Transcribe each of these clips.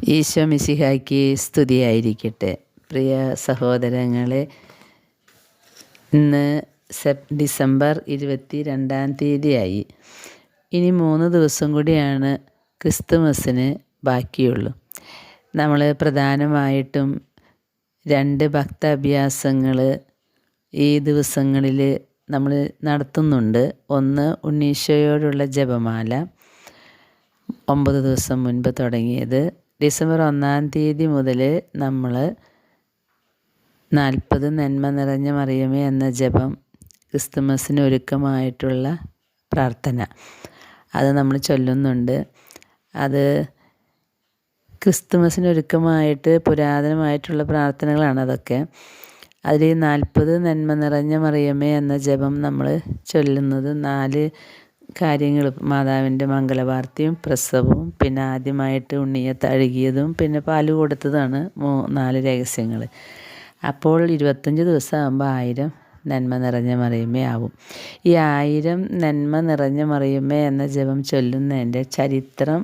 ഈശോ മിശിഹായ്ക്ക് സ്തുതിയായിരിക്കട്ടെ. പ്രിയ സഹോദരങ്ങളെ, ഇന്ന് ഡിസംബർ 22 ഇനി 3 ദിവസം കൂടിയാണ് ക്രിസ്തുമസിന് ബാക്കിയുള്ളൂ. നമ്മൾ പ്രധാനമായിട്ടും 2 ഭക്താഭ്യാസങ്ങൾ ഈ ദിവസങ്ങളിൽ നമ്മൾ നടത്തുന്നുണ്ട്. ഒന്ന്, ഉണ്ണീശോയോടുള്ള ജപമാല 9 ദിവസം മുൻപ് തുടങ്ങിയത്. ഡിസംബർ 1 മുതൽ നമ്മൾ 40 നന്മ നിറഞ്ഞ മറിയമേ എന്ന ജപം, ക്രിസ്തുമസിന് ഒരുക്കമായിട്ടുള്ള പ്രാർത്ഥന, അത് നമ്മൾ ചൊല്ലുന്നുണ്ട്. അത് ക്രിസ്തുമസിന് ഒരുക്കമായിട്ട് പുരാതനമായിട്ടുള്ള പ്രാർത്ഥനകളാണ് അതൊക്കെ. അതിൽ 40 നന്മ നിറഞ്ഞ മറിയമേ എന്ന ജപം നമ്മൾ ചൊല്ലുന്നത് 4 കാര്യങ്ങൾ: മാതാവിൻ്റെ മംഗളവാർത്തയും പ്രസവവും, പിന്നെ ആദ്യമായിട്ട് ഉണ്ണിയെ തഴുകിയതും, പിന്നെ പാല് കൊടുത്തതാണ് 4 രഹസ്യങ്ങൾ. അപ്പോൾ 25 ദിവസം ആകുമ്പോൾ 1000 നന്മ നിറഞ്ഞ മറിയമേ ആവും. ഈ 1000 നന്മ നിറഞ്ഞ മറിയമേ എന്ന ജപം ചൊല്ലുന്നതിൻ്റെ ചരിത്രം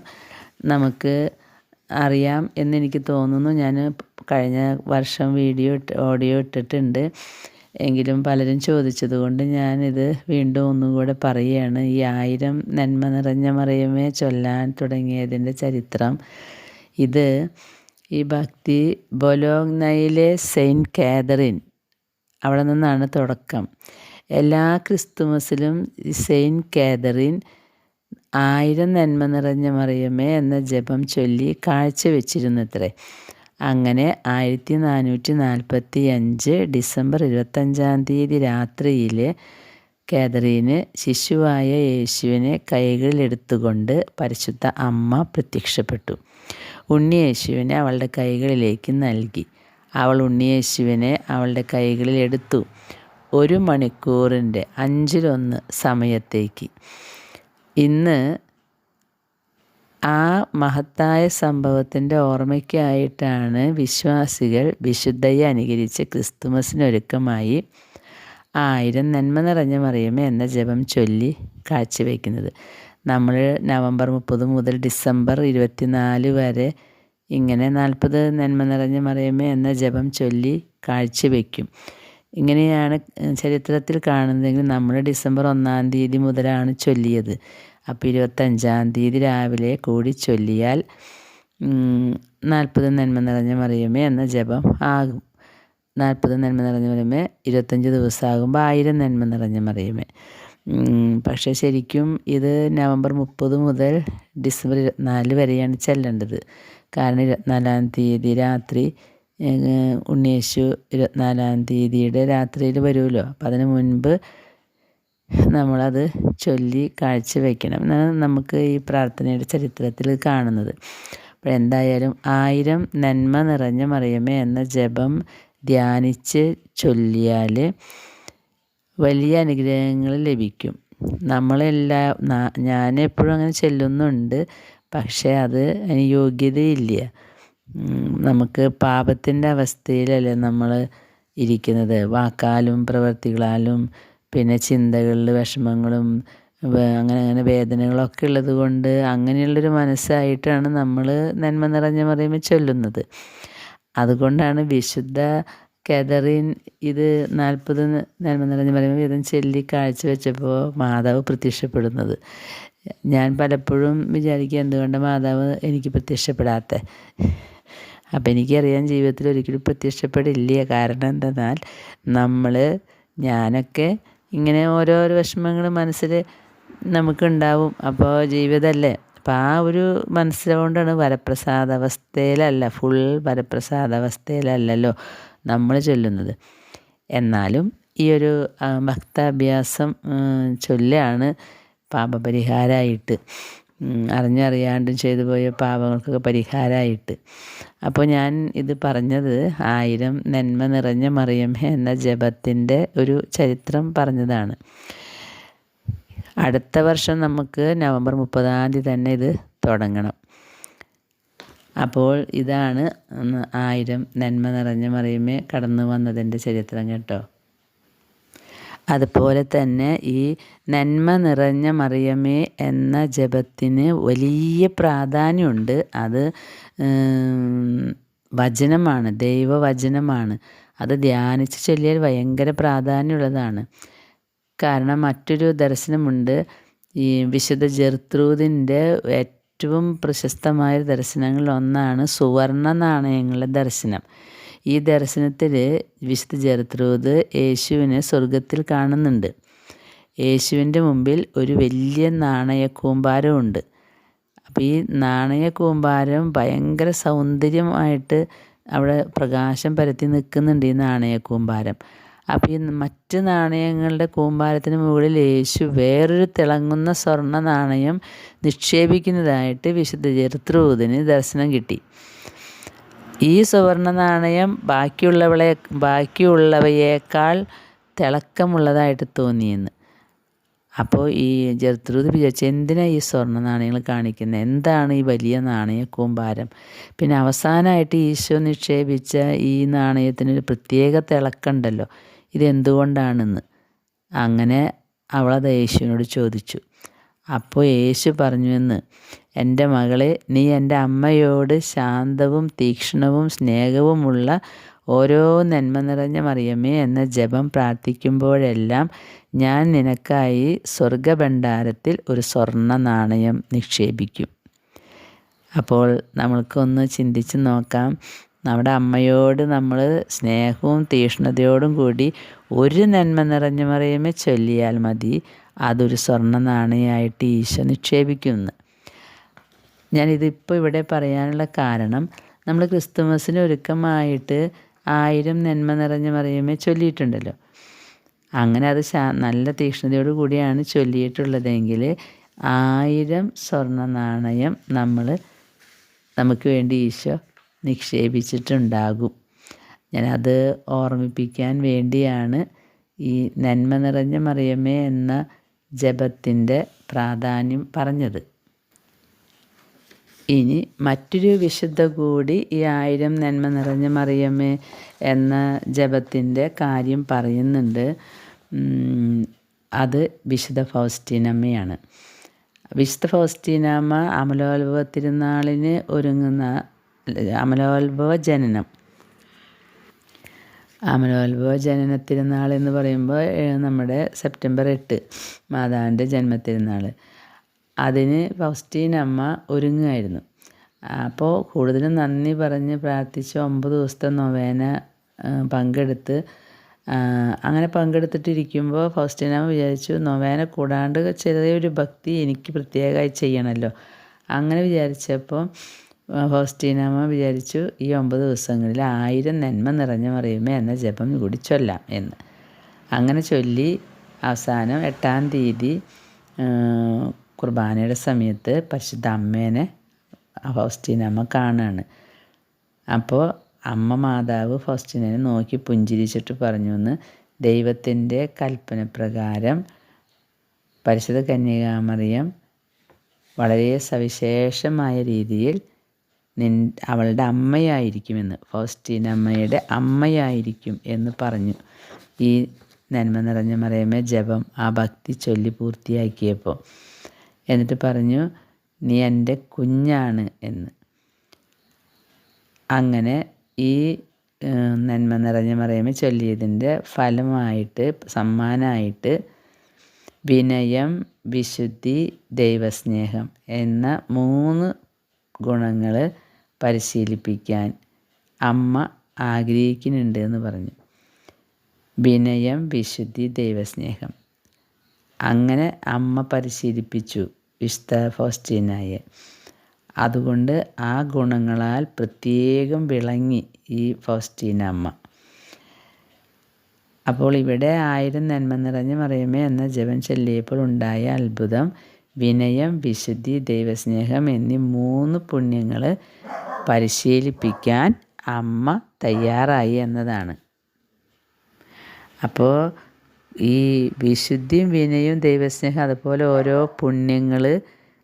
നമുക്ക് അറിയാം എന്നെനിക്ക് തോന്നുന്നു. ഞാൻ കഴിഞ്ഞ വർഷം ഓഡിയോ ഇട്ടിട്ടുണ്ട്. എങ്കിലും പലരും ചോദിച്ചതുകൊണ്ട് ഞാനിത് വീണ്ടും ഒന്നും കൂടെ പറയുകയാണ്. ഈ 1000 നന്മ നിറഞ്ഞ മറിയമേ ചൊല്ലാൻ തുടങ്ങിയതിൻ്റെ ചരിത്രം ഇത്. ഈ ഭക്തി ബൊലോഗ്നയിലെ സെയിൻറ്റ് കാതറിൻ, അവിടെ നിന്നാണ് തുടക്കം. എല്ലാ ക്രിസ്തുമസിലും സെയിൻറ്റ് കാതറിൻ 1000 നന്മ നിറഞ്ഞ മറിയമേ എന്ന ജപം ചൊല്ലി കാഴ്ചവെച്ചിരുന്നത്രേ. അങ്ങനെ 1445 ഡിസംബർ 25 രാത്രിയിൽ കാതറീന് ശിശുവായ യേശുവിനെ കൈകളിലെടുത്തുകൊണ്ട് പരിശുദ്ധ അമ്മ പ്രത്യക്ഷപ്പെട്ടു. ഉണ്ണിയേശുവിനെ അവളുടെ കൈകളിലേക്ക് നൽകി. അവൾ ഉണ്ണിയേശുവിനെ അവളുടെ കൈകളിൽ എടുത്തു. 1 മണിക്കൂറിൻ്റെ 1/5 സമയത്തേക്ക്. ഇന്ന് ആ മഹത്തായ സംഭവത്തിൻ്റെ ഓർമ്മയ്ക്കായിട്ടാണ് വിശ്വാസികൾ വിശുദ്ധയെ അനുകരിച്ച് ക്രിസ്തുമസിനൊരുക്കമായി 1000 നന്മ നിറഞ്ഞ മറിയമേ എന്ന ജപം ചൊല്ലി കാഴ്ചവെക്കുന്നത്. നമ്മൾ നവംബർ 30 മുതൽ ഡിസംബർ 24 വരെ ഇങ്ങനെ 40 നന്മ നിറഞ്ഞ മറിയമേ എന്ന ജപം ചൊല്ലി കാഴ്ചവെക്കും. ഇങ്ങനെയാണ് ചരിത്രത്തിൽ കാണുന്നതെങ്കിൽ നമ്മൾ ഡിസംബർ 1 മുതലാണ് ചൊല്ലിയത്. അപ്പോൾ 25 രാവിലെ കൂടി ചൊല്ലിയാൽ 40 നന്മ നിറഞ്ഞ മറിയമേ എന്ന ജപം ആകും. 40 നന്മ നിറഞ്ഞ മറിയമേ 25 ദിവസമാകുമ്പോൾ 1000 നന്മ നിറഞ്ഞ മറിയമേ. പക്ഷേ ശരിക്കും ഇത് നവംബർ 30 മുതൽ ഡിസംബർ 24 വരെയാണ് ചെല്ലേണ്ടത്. കാരണം 24 രാത്രി ഉണ്ണിയേശു 24 രാത്രിയിൽ വരുമല്ലോ. അപ്പം അതിന് മുൻപ് നമ്മളത് ചൊല്ലി കാഴ്ചവെക്കണം എന്നാണ് നമുക്ക് ഈ പ്രാർത്ഥനയുടെ ചരിത്രത്തിൽ കാണുന്നത്. അപ്പോൾ എന്തായാലും 1000 നന്മ നിറഞ്ഞ മറിയമേ എന്ന ജപം ധ്യാനിച്ച് ചൊല്ലിയാൽ വലിയ അനുഗ്രഹങ്ങൾ ലഭിക്കും. ഞാൻ എപ്പോഴും അങ്ങനെ ചൊല്ലുന്നുണ്ട്, പക്ഷേ അത് അതിന് യോഗ്യതയില്ല. നമുക്ക് പാപത്തിൻ്റെ അവസ്ഥയിലല്ലേ നമ്മൾ ഇരിക്കുന്നത്. വാക്കാലും പ്രവൃത്തികളാലും പിന്നെ ചിന്തകളിൽ വിഷമങ്ങളും അങ്ങനെ വേദനകളൊക്കെ ഉള്ളത് കൊണ്ട് അങ്ങനെയുള്ളൊരു മനസ്സായിട്ടാണ് നമ്മൾ നന്മ നിറഞ്ഞ മറിയമേ ചൊല്ലുന്നത്. അതുകൊണ്ടാണ് വിശുദ്ധ കാതറിൻ ഇത് 40 നന്മ നിറഞ്ഞ മറിയമേ വീതം ചൊല്ലി കാഴ്ചവെച്ചപ്പോൾ മാതാവ് പ്രത്യക്ഷപ്പെടുന്നത്. ഞാൻ പലപ്പോഴും വിചാരിക്കുക, എന്തുകൊണ്ട് മാതാവ് എനിക്ക് പ്രത്യക്ഷപ്പെടാത്തത്. അപ്പം എനിക്കറിയാം ജീവിതത്തിൽ ഒരിക്കലും പ്രത്യക്ഷപ്പെടില്ല. കാരണം എന്തെന്നാൽ ഞാനൊക്കെ ഇങ്ങനെ ഓരോരോ വിഷമങ്ങൾ മനസ്സിൽ നമുക്കുണ്ടാവും. അപ്പോൾ ജീവിതമല്ലേ. അപ്പം ആ ഒരു മനസ്സിലുകൊണ്ടാണ് വരപ്രസാദാവസ്ഥയിലല്ല, ഫുൾ വരപ്രസാദാവസ്ഥയിലല്ലല്ലോ നമ്മൾ ചൊല്ലുന്നത്. എന്നാലും ഈ ഒരു ഭക്താഭ്യാസം ചൊല്ലാണ് പാപപരിഹാരമായിട്ട്, അറിഞ്ഞറിയാണ്ടും ചെയ്തു പോയ പാപങ്ങൾക്കൊക്കെ പരിഹാരമായിട്ട്. അപ്പോൾ ഞാൻ ഇത് പറഞ്ഞത് 1000 നന്മ നിറഞ്ഞ മറിയമേ എന്ന ജപത്തിൻ്റെ ഒരു ചരിത്രം പറഞ്ഞതാണ്. അടുത്ത വർഷം നമുക്ക് നവംബർ 30 തന്നെ ഇത് തുടങ്ങണം. അപ്പോൾ ഇതാണ് 1000 നന്മ നിറഞ്ഞ മറിയമേ കടന്നു വന്നതിൻ്റെ ചരിത്രം കേട്ടോ. അതുപോലെ തന്നെ ഈ നന്മ നിറഞ്ഞ മറിയമേ എന്ന ജപത്തിന് വലിയ പ്രാധാന്യമുണ്ട്. അത് വചനമാണ്, ദൈവവചനമാണ്. അത് ധ്യാനിച്ച് ചൊല്ലിയാൽ ഭയങ്കര പ്രാധാന്യമുള്ളതാണ്. കാരണം മറ്റൊരു ദർശനമുണ്ട്. ഈ വിശുദ്ധ ജെർത്രൂദിൻ്റെ ഏറ്റവും പ്രശസ്തമായ ദർശനങ്ങളിൽ ഒന്നാണ് സുവർണ നാണയങ്ങളുടെ ദർശനം. ഈ ദർശനത്തിൽ വിശുദ്ധ ജെർത്രൂദ് യേശുവിനെ സ്വർഗത്തിൽ കാണുന്നുണ്ട്. യേശുവിൻ്റെ മുമ്പിൽ ഒരു വലിയ നാണയക്കൂമ്പാരമുണ്ട്. അപ്പോൾ ഈ നാണയക്കൂമ്പാരം ഭയങ്കര സൗന്ദര്യമായിട്ട് അവിടെ പ്രകാശം പരത്തി നിൽക്കുന്നുണ്ട് ഈ നാണയക്കൂമ്പാരം. അപ്പോൾ ഈ മറ്റ് നാണയങ്ങളുടെ കൂമ്പാരത്തിന് മുകളിൽ യേശു വേറൊരു തിളങ്ങുന്ന സ്വർണ്ണ നാണയം നിക്ഷേപിക്കുന്നതായിട്ട് വിശുദ്ധ ജെർത്രൂദിന് ദർശനം കിട്ടി. ഈ സുവർണ നാണയം ബാക്കിയുള്ളവയേക്കാൾ തിളക്കമുള്ളതായിട്ട് തോന്നിയെന്ന്. അപ്പോൾ ഈ ജെർത്രൂദ് വിചാരിച്ചു, എന്തിനാണ് ഈ സ്വർണ്ണ നാണയങ്ങൾ കാണിക്കുന്നത്, എന്താണ് ഈ വലിയ നാണയ കൂമ്പാരം? പിന്നെ അവസാനമായിട്ട് ഈശോ നിക്ഷേപിച്ച ഈ നാണയത്തിനൊരു പ്രത്യേക തിളക്കമുണ്ടല്ലോ, ഇതെന്തുകൊണ്ടാണെന്ന്. അങ്ങനെ അവളത് യേശുവിനോട് ചോദിച്ചു. അപ്പോൾ യേശു പറഞ്ഞുവെന്ന്, എൻ്റെ മകളെ, നീ എൻ്റെ അമ്മയോട് ശാന്തവും തീക്ഷ്ണവും സ്നേഹവുമുള്ള ഓരോ നന്മ നിറഞ്ഞ മറിയമേ എന്ന ജപം പ്രാർത്ഥിക്കുമ്പോഴെല്ലാം ഞാൻ നിനക്കായി സ്വർഗഭണ്ഡാരത്തിൽ ഒരു സ്വർണ്ണ നാണയം നിക്ഷേപിക്കും. അപ്പോൾ നമ്മൾക്കൊന്ന് ചിന്തിച്ച് നോക്കാം. നമ്മുടെ അമ്മയോട് നമ്മൾ സ്നേഹവും തീക്ഷ്ണതയോടും കൂടി ഒരു നന്മ നിറഞ്ഞ മറിയമേ ചൊല്ലിയാൽ മതി, അതൊരു സ്വർണ്ണ നാണയമായിട്ട് ഈശോ നിക്ഷേപിക്കുന്നു. ഞാനിതിപ്പോൾ ഇവിടെ പറയാനുള്ള കാരണം, നമ്മൾ ക്രിസ്തുമസിന് ഒരുക്കമായിട്ട് 1000 നന്മ നിറഞ്ഞ മറിയമേ ചൊല്ലിയിട്ടുണ്ടല്ലോ. അങ്ങനെ അത് നല്ല തീക്ഷ്ണതയോടു കൂടിയാണ് ചൊല്ലിയിട്ടുള്ളതെങ്കിൽ 1000 സ്വർണ്ണ നാണയം നമുക്ക് വേണ്ടി ഈശോ നിക്ഷേപിച്ചിട്ടുണ്ടാകും. ഞാനത് ഓർമ്മിപ്പിക്കാൻ വേണ്ടിയാണ് ഈ നന്മ നിറഞ്ഞ മറിയമേ എന്ന ജപത്തിൻ്റെ പ്രാധാന്യം പറഞ്ഞത്. ഇനി മറ്റൊരു വിശുദ്ധ കൂടി ഈ 1000 നന്മ നിറഞ്ഞ മറിയമേ എന്ന ജപത്തിൻ്റെ കാര്യം പറയുന്നുണ്ട്. അത് വിശുദ്ധ ഫൗസ്റ്റീനമ്മയാണ്. വിശുദ്ധ ഫൗസ്റ്റീനമ്മ അമലോത്ഭവ തിരുനാളിന് ഒരുങ്ങുന്ന അമലോത്ഭവ ജനന തിരുനാൾ എന്ന് പറയുമ്പോൾ നമ്മുടെ സെപ്റ്റംബർ 8 മാതാവിൻ്റെ ജന്മത്തിരുന്നാൾ. അതിന് ഫൗസ്റ്റീനമ്മ ഒരുങ്ങുമായിരുന്നു. അപ്പോൾ കൂടുതലും നന്ദി പറഞ്ഞ് പ്രാർത്ഥിച്ച് 9 ദിവസത്തെ നൊവേന പങ്കെടുത്ത് അങ്ങനെ പങ്കെടുത്തിട്ടിരിക്കുമ്പോൾ ഫൗസ്റ്റീനമ്മ വിചാരിച്ചു, നൊവേന കൂടാണ്ട് ചെറിയൊരു ഭക്തി എനിക്ക് പ്രത്യേകമായി ചെയ്യണമല്ലോ. അങ്ങനെ വിചാരിച്ചപ്പോൾ ഫൗസ്റ്റീനമ്മ വിചാരിച്ചു, ഈ 9 ദിവസങ്ങളിൽ 1000 നന്മ നിറഞ്ഞ മറിയമേ എന്ന ജപം കൂടി ചൊല്ലാം എന്ന്. അങ്ങനെ ചൊല്ലി അവസാനം 8-ാം തീയതി കുർബാനയുടെ സമയത്ത് പരിശുദ്ധ അമ്മേനെ ഫൗസ്റ്റീനമ്മ കാണുകയാണ്. അപ്പോൾ അമ്മ മാതാവ് ഫൗസ്റ്റീനനെ നോക്കി പുഞ്ചിരിച്ചിട്ട് പറഞ്ഞു എന്ന്, ദൈവത്തിൻ്റെ കൽപ്പന പ്രകാരം പരിശുദ്ധ കന്യകാമറിയം വളരെ സവിശേഷമായ രീതിയിൽ അവളുടെ അമ്മയായിരിക്കുമെന്ന്, ഫൗസ്റ്റീനമ്മയുടെ അമ്മയായിരിക്കും എന്ന് പറഞ്ഞു. ഈ നന്മ നിറഞ്ഞ മറിയമേ ജപം ആ ഭക്തി ചൊല്ലി പൂർത്തിയാക്കിയപ്പോൾ എന്നിട്ട് പറഞ്ഞു, നീ എൻ്റെ കുഞ്ഞാണ് എന്ന്. അങ്ങനെ ഈ നന്മ നിറഞ്ഞ മറിയമേ ചൊല്ലിയതിൻ്റെ ഫലമായിട്ട് സമ്മാനമായിട്ട് വിനയം, വിശുദ്ധി, ദൈവസ്നേഹം എന്ന 3 ഗുണങ്ങൾ പരിശീലിപ്പിക്കാൻ അമ്മ ആഗ്രഹിക്കുന്നുണ്ട് എന്ന് പറഞ്ഞു. വിനയം, വിശുദ്ധി, ദൈവസ്നേഹം അങ്ങനെ അമ്മ പരിശീലിപ്പിച്ചു വിശുദ്ധ ഫൗസ്റ്റീനായെ. അതുകൊണ്ട് ആ ഗുണങ്ങളാൽ പ്രത്യേകം വിളങ്ങി ഈ ഫൗസ്റ്റീനമ്മ. അപ്പോൾ ഇവിടെ 1000 നന്മ നിറഞ്ഞ മറിയമേ എന്ന ജപം ചൊല്ലിയപ്പോൾ ഉണ്ടായ അത്ഭുതം, വിനയം, വിശുദ്ധി, ദൈവസ്നേഹം എന്നീ 3 പുണ്യങ്ങൾ പരിശീലിപ്പിക്കാൻ അമ്മ തയ്യാറായി എന്നതാണ്. അപ്പോൾ ഈ വിശുദ്ധിയും വിനയവും ദൈവസ്നേഹം അതുപോലെ ഓരോ പുണ്യങ്ങൾ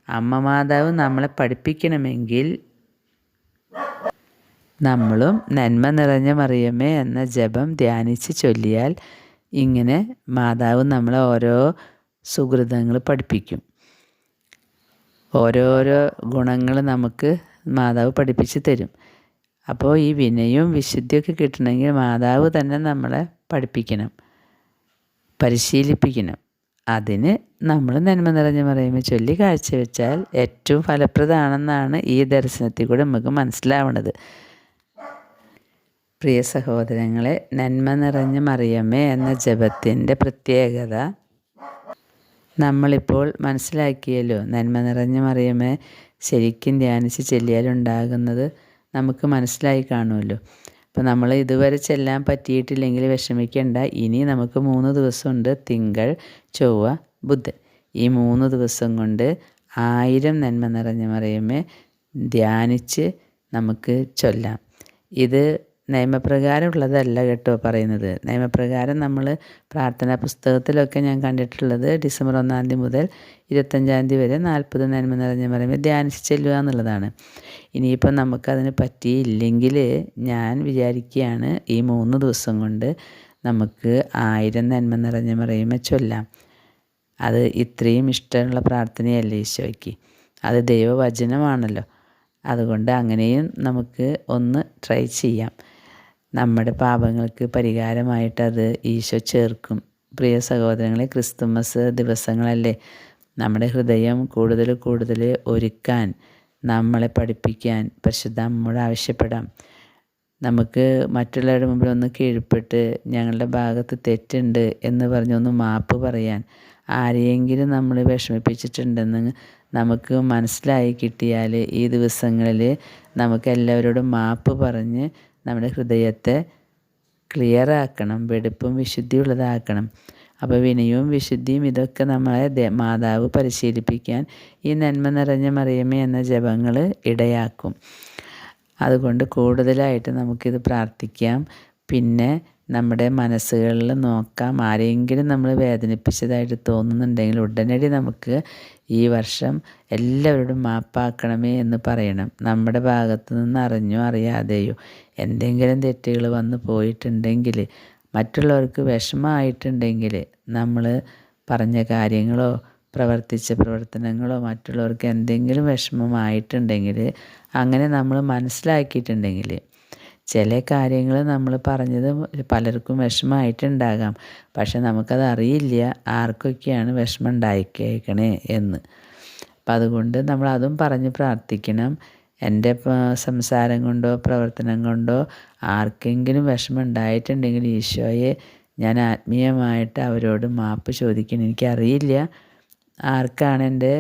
അമ്മ മാതാവ് നമ്മളെ പഠിപ്പിക്കണമെങ്കിൽ നമ്മളും നന്മ നിറഞ്ഞ മറിയമേ എന്ന ജപം ധ്യാനിച്ച് ചൊല്ലിയാൽ ഇങ്ങനെ മാതാവ് നമ്മളെ ഓരോ സുകൃതങ്ങൾ പഠിപ്പിക്കും. ഓരോരോ ഗുണങ്ങൾ നമുക്ക് മാതാവ് പഠിപ്പിച്ച് തരും. അപ്പോൾ ഈ വിനയവും വിശുദ്ധിയൊക്കെ കിട്ടണമെങ്കിൽ മാതാവ് തന്നെ നമ്മളെ പഠിപ്പിക്കണം, പരിശീലിപ്പിക്കണം. അതിന് നമ്മൾ നന്മ നിറഞ്ഞ മറിയമേ ചൊല്ലി കാഴ്ചവെച്ചാൽ ഏറ്റവും ഫലപ്രദമാണെന്നാണ് ഈ ദർശനത്തിൽ കൂടെ നമുക്ക് മനസ്സിലാവുന്നത്. പ്രിയ സഹോദരങ്ങളെ, നന്മ നിറഞ്ഞ മറിയമേ എന്ന ജപത്തിൻ്റെ പ്രത്യേകത നമ്മളിപ്പോൾ മനസ്സിലാക്കിയല്ലോ. നന്മ നിറഞ്ഞ മറിയമേ ശരിക്കും ധ്യാനിച്ച് ചെല്ലിയാലുണ്ടാകുന്നത് നമുക്ക് മനസ്സിലായി കാണുമല്ലോ. അപ്പോൾ നമ്മൾ ഇതുവരെ ചെല്ലാൻ പറ്റിയിട്ടില്ലെങ്കിൽ വിഷമിക്കേണ്ട. ഇനി നമുക്ക് 3 ദിവസമുണ്ട്. തിങ്കൾ, ചൊവ്വ, ബുധൻ. ഈ 3 ദിവസം കൊണ്ട് 1000 നന്മ നിറഞ്ഞ മറിയമേ ധ്യാനിച്ച് നമുക്ക് ചൊല്ലാം. ഇത് നിയമപ്രകാരമുള്ളതല്ല കേട്ടോ പറയുന്നത്. നിയമപ്രകാരം നമ്മൾ പ്രാർത്ഥനാ പുസ്തകത്തിലൊക്കെ ഞാൻ കണ്ടിട്ടുള്ളത് ഡിസംബർ 1 മുതൽ 25 വരെ 40 നന്മ നിറഞ്ഞ മറിയമേ ധ്യാനിച്ച് ചെല്ലുക എന്നുള്ളതാണ്. ഇനിയിപ്പം നമുക്കതിന് പറ്റിയില്ലെങ്കിൽ ഞാൻ വിചാരിക്കുകയാണ് ഈ 3 ദിവസം കൊണ്ട് നമുക്ക് 1000 നന്മ നിറഞ്ഞ മറിയമേ ചൊല്ലാം. അത് ഇത്രയും ഇഷ്ടമുള്ള പ്രാർത്ഥനയല്ലേ ഈശോയ്ക്ക്. അത് ദൈവവചനമാണല്ലോ. അതുകൊണ്ട് അങ്ങനെയും നമുക്ക് ഒന്ന് ട്രൈ ചെയ്യാം. നമ്മുടെ പാപങ്ങൾക്ക് പരിഹാരമായിട്ടത് ഈശോ ചേർക്കും. പ്രിയ സഹോദരങ്ങളെ, ക്രിസ്തുമസ് ദിവസങ്ങളല്ലേ, നമ്മുടെ ഹൃദയം കൂടുതൽ കൂടുതൽ ഒരുക്കാൻ നമ്മളെ പഠിപ്പിക്കാൻ പരിശുദ്ധ അമ്മയോട് ആവശ്യപ്പെടാം. നമുക്ക് മറ്റുള്ളവരുടെ മുമ്പിൽ ഒന്ന് കീഴ്പ്പെട്ട് ഞങ്ങളുടെ ഭാഗത്ത് തെറ്റുണ്ട് എന്ന് പറഞ്ഞൊന്ന് മാപ്പ് പറയാൻ, ആരെയെങ്കിലും നമ്മൾ വിഷമിപ്പിച്ചിട്ടുണ്ടെന്ന് നമുക്ക് മനസ്സിലായി കിട്ടിയാൽ ഈ ദിവസങ്ങളിൽ നമുക്ക് എല്ലാവരോടും മാപ്പ് പറഞ്ഞ് നമ്മുടെ ഹൃദയത്തെ ക്ലിയറാക്കണം, വെടുപ്പും വിശുദ്ധിയുള്ളതാക്കണം. അപ്പോൾ വിനയവും വിശുദ്ധിയും ഇതൊക്കെ നമ്മളെ മാതാവ് പരിശീലിപ്പിക്കാൻ ഈ നന്മ നിറഞ്ഞ മറിയമേ എന്ന ജപങ്ങൾ ഇടയാക്കും. അതുകൊണ്ട് കൂടുതലായിട്ട് നമുക്കിത് പ്രാർത്ഥിക്കാം. പിന്നെ നമ്മുടെ മനസ്സുകളിൽ നോക്കാം. ആരെങ്കിലും നമ്മൾ വേദനിപ്പിച്ചതായിട്ട് തോന്നുന്നുണ്ടെങ്കിൽ ഉടനടി നമുക്ക് ഈ വർഷം എല്ലാവരോടും മാപ്പാക്കണമേ എന്ന് പറയണം. നമ്മുടെ ഭാഗത്തു നിന്ന് അറിഞ്ഞോ അറിയാതെയോ എന്തെങ്കിലും തെറ്റുകൾ വന്നു പോയിട്ടുണ്ടെങ്കിൽ, മറ്റുള്ളവർക്ക് വിഷമമായിട്ടുണ്ടെങ്കിൽ, നമ്മൾ പറഞ്ഞ കാര്യങ്ങളോ പ്രവർത്തിച്ച പ്രവർത്തനങ്ങളോ മറ്റുള്ളവർക്ക് എന്തെങ്കിലും വിഷമമായിട്ടുണ്ടെങ്കിൽ, അങ്ങനെ നമ്മൾ മനസ്സിലാക്കിയിട്ടുണ്ടെങ്കിൽ, ചില കാര്യങ്ങൾ നമ്മൾ പറഞ്ഞത് പലർക്കും വിഷമമായിട്ടുണ്ടാകാം. പക്ഷെ നമുക്കത് അറിയില്ല ആർക്കൊക്കെയാണ് വിഷമം ഉണ്ടായിക്കേക്കണേ എന്ന്. അപ്പം അതുകൊണ്ട് നമ്മൾ അതും പറഞ്ഞ് പ്രാർത്ഥിക്കണം. എൻ്റെ സംസാരം കൊണ്ടോ പ്രവർത്തനം കൊണ്ടോ ആർക്കെങ്കിലും വിഷമം ഉണ്ടായിട്ടുണ്ടെങ്കിൽ ഈശോയെ ഞാൻ ആത്മീയമായിട്ട് അവരോട് മാപ്പ് ചോദിക്കണം. എനിക്കറിയില്ല ആർക്കാണ് എൻ്റെ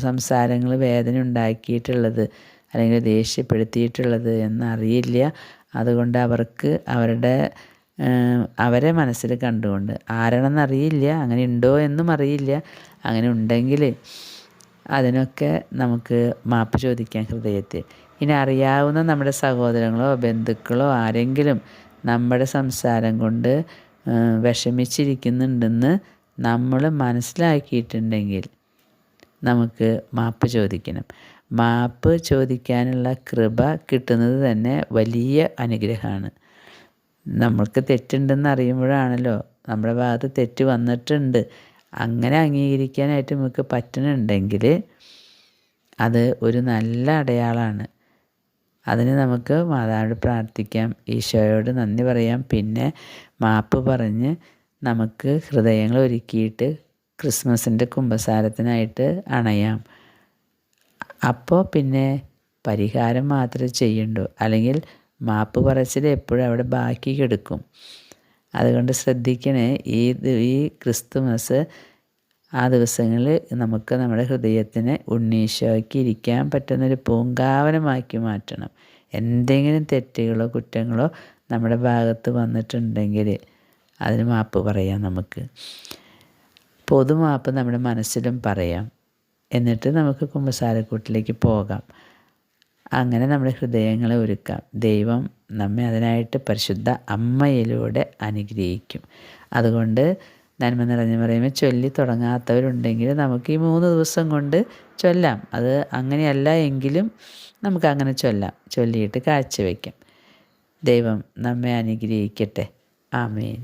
സംസാരങ്ങൾ വേദന ഉണ്ടാക്കിയിട്ടുള്ളത് അല്ലെങ്കിൽ ദേഷ്യപ്പെടുത്തിയിട്ടുള്ളത് എന്നറിയില്ല. അതുകൊണ്ട് അവർക്ക് അവരെ മനസ്സിൽ കണ്ടുകൊണ്ട്, ആരാണെന്നറിയില്ല, അങ്ങനെ ഉണ്ടോ എന്നും അറിയില്ല, അങ്ങനെ ഉണ്ടെങ്കിൽ അതിനൊക്കെ നമുക്ക് മാപ്പ് ചോദിക്കാം ഹൃദയത്തിൽ. ഇനി അറിയാവുന്ന നമ്മുടെ സഹോദരങ്ങളോ ബന്ധുക്കളോ ആരെങ്കിലും നമ്മുടെ സംസാരം കൊണ്ട് വിഷമിച്ചിരിക്കുന്നുണ്ടെന്ന് നമ്മൾ മനസ്സിലാക്കിയിട്ടുണ്ടെങ്കിൽ നമുക്ക് മാപ്പ് ചോദിക്കണം. മാപ്പ് ചോദിക്കാനുള്ള കൃപ കിട്ടുന്നത് തന്നെ വലിയ അനുഗ്രഹമാണ്. നമ്മൾക്ക് തെറ്റുണ്ടെന്ന് അറിയുമ്പോഴാണല്ലോ നമ്മുടെ ഭാഗത്ത് തെറ്റ് വന്നിട്ടുണ്ട് അങ്ങനെ അംഗീകരിക്കാനായിട്ട് നമുക്ക് പറ്റുന്നുണ്ടെങ്കിൽ അത് ഒരു നല്ല അടയാളമാണ്. അതിന് നമുക്ക് മാതാവിനോട് പ്രാർത്ഥിക്കാം, ഈശോയോട് നന്ദി പറയാം. പിന്നെ മാപ്പ് പറഞ്ഞ് നമുക്ക് ഹൃദയങ്ങൾ ഒരുക്കിയിട്ട് ക്രിസ്മസിൻ്റെ കുമ്പസാരത്തിനായിട്ട് അണയാം. അപ്പോൾ പിന്നെ പരിഹാരം മാത്രമേ ചെയ്യണ്ടൂ, അല്ലെങ്കിൽ മാപ്പ് പറച്ചിൽ എപ്പോഴും അവിടെ ബാക്കി കിടക്കും. അതുകൊണ്ട് ശ്രദ്ധിക്കണേ. ഈ ക്രിസ്തുമസ് ആ ദിവസങ്ങളിൽ നമുക്ക് നമ്മുടെ ഹൃദയത്തിനെ ഉണ്ണീശോയ്ക്ക് ഇരിക്കാൻ പറ്റുന്നൊരു പൂങ്കാവനമാക്കി മാറ്റണം. എന്തെങ്കിലും തെറ്റുകളോ കുറ്റങ്ങളോ നമ്മുടെ ഭാഗത്ത് വന്നിട്ടുണ്ടെങ്കിൽ അതിന് മാപ്പ് പറയാം. നമുക്ക് പൊതുമാപ്പ് നമ്മുടെ മനസ്സിലും പറയാം. എന്നിട്ട് നമുക്ക് കുമ്പസാരക്കൂട്ടിലേക്ക് പോകാം. അങ്ങനെ നമ്മുടെ ഹൃദയങ്ങളെ ഒരുക്കാം. ദൈവം നമ്മെ അതിനായിട്ട് പരിശുദ്ധ അമ്മയിലൂടെ അനുഗ്രഹിക്കും. അതുകൊണ്ട് നന്മ നിറഞ്ഞ മറിയമേ ചൊല്ലി തുടങ്ങാത്തവരുണ്ടെങ്കിൽ നമുക്ക് ഈ 3 ദിവസം കൊണ്ട് ചൊല്ലാം. അത് അങ്ങനെയല്ല എങ്കിലും നമുക്കങ്ങനെ ചൊല്ലാം. ചൊല്ലിയിട്ട് കാഴ്ചവെക്കാം. ദൈവം നമ്മെ അനുഗ്രഹിക്കട്ടെ. ആമേൻ.